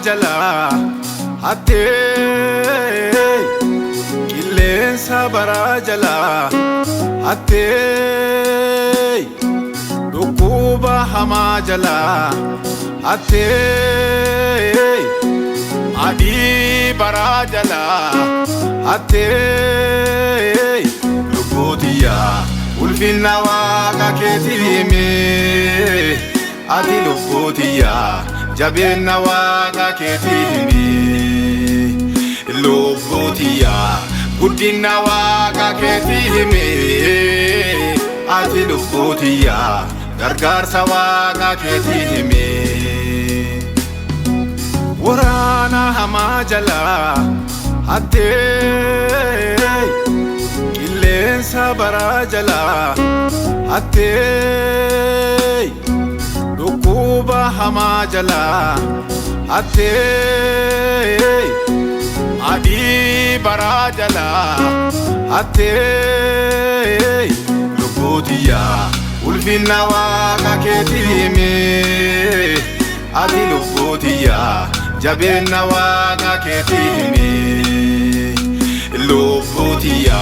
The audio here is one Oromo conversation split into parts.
jala hatte qilleensa bara jala hatte dhukkuba hamaa jala hatte adii bara jala hatte lubbuutiya ulfinna waaqa keetiime ati lubbuutiya jabeenna waaqa keetiime lubbuutiya guddinna waaqa keetiime ati lubbuutiya gargaarsa waaqa keetiime waraana hamaa jala hatte qilleensa bara jala hatte dhukkuba hamaa jala hatte adii bara jala hatte lubbuutiya ulfinna waaqa keetiime ati lubbuutiya jabeenna waaqa keetiime lubbuutiya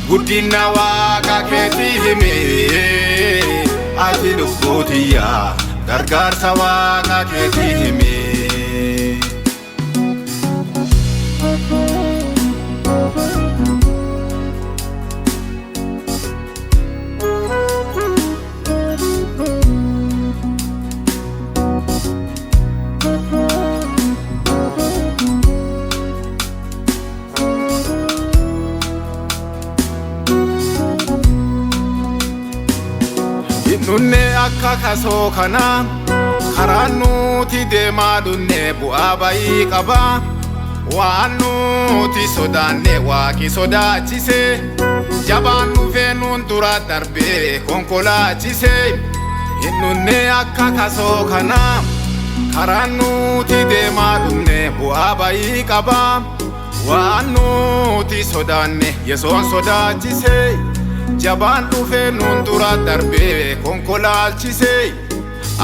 guddinna waaqa keetiime ati lubbuutiya gargaarsa waaqa keetiime nunne akka kasoo kana karaan nuti deemaa dhunne bu'aa bayii qaba waan nuti sodaanne waaqi sodaachise jabaan dhufee nuun dura darbee konkolaachise nunne akka kasoo kana karaan nuti deemaa dhunne bu'aa bayii qaba waan nuti sodaanne yesoon sodaachise jabaan dhufee nuun dura darbee konkolaalchise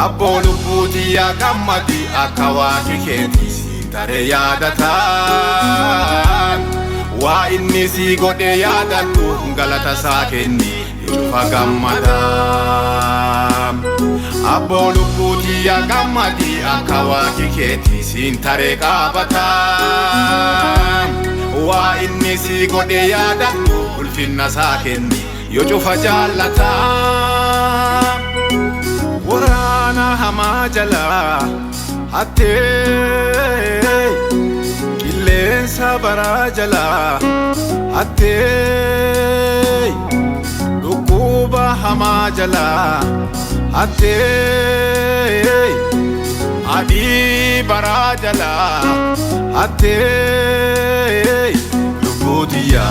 abboo lubbuutiya gammadi akka waaqi keetii si taree yaadataan waa inni si godhe yaadadhu galata isaa kenni dhufa gammadaan abboo lubbuutiya gammadi akka waaqi keetii si taree qaabataan waa inni si godhe yaadadhu ulfinna isaa kenni yo cufa jaallata waraana hamaa jala hatte qilleensa bara jala hatte dhukkuba hamaa jala hatte adii bara jala hatte lubbuutiya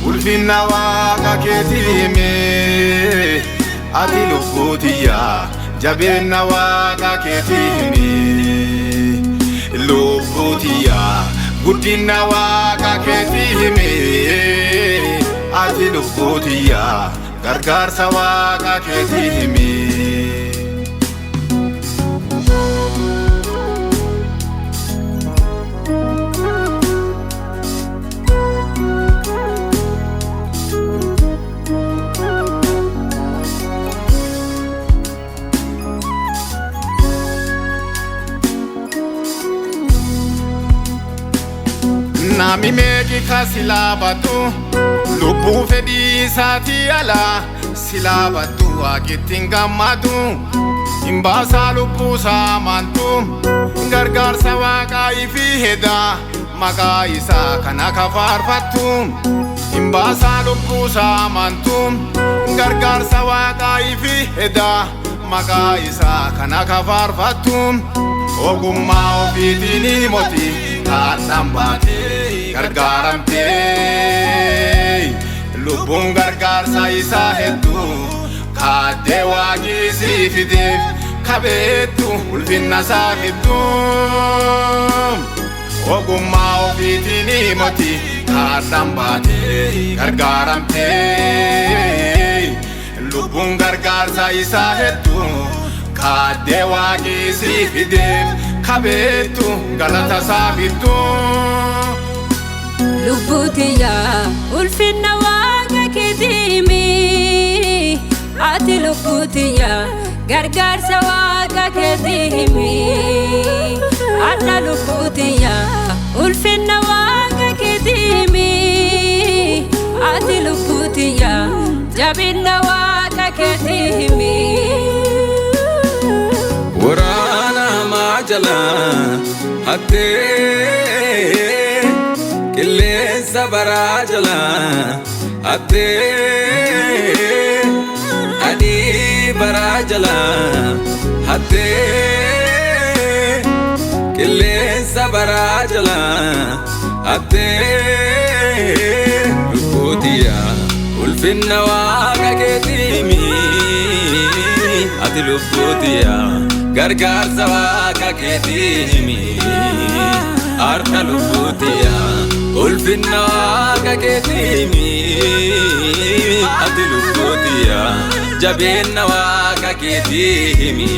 ulfinna waaqa keetiime ati lubbuutiya jabeenna waaqa keetiime lubbuutiya guddinna waaqa keetiime ati lubbuutiya gargaarsa waaqa keetiime nami meeqi ka silaabatu lubbuu fedhii isaatii ala silaabatu waaqittiin gammadu hin baasaa lubbuu isaa amantu gargaarsa waaqaa ifi heda maqaa isaa kana ka faarfattu hin baasaa lubbuu isaa amantu gargaarsa waaqaa ifi heda maqaa isaa kana ka faarfattu ogummaa ofiitiin himoti kaadhaan baatee gargaaramtee lubbuun gargaarsa isaa hedduu kaaddee waaqii sii fideef kabeettu ulfinna isaa hedduu ogummaa ofiitiin himoti kaadhaan baatee gargaaramtee lubbuun gargaarsa isaa hedduu kaadde waaqii sii fideef kabeetu galata saabittu lubbutiya ulfinna waaqa keetiimi ati lubbutiya gargaarsa waaqa keetiimi adda lubbutiya ulfinna waaqa keetiimi ati lubbutiya jabinna waaqa keetiimi waraana maajala hatte qilleensa baraajala hatte adii baraajala hatte qilleensa baraajala hatte lubbutiya ulfinna waaqa keetiimi ati lubbutiya gargaarsa waaqa keetiimi arta lubbutiya ulfinna waaqa keetiimi ati lubbutiya jabeenna waaqa keetiimi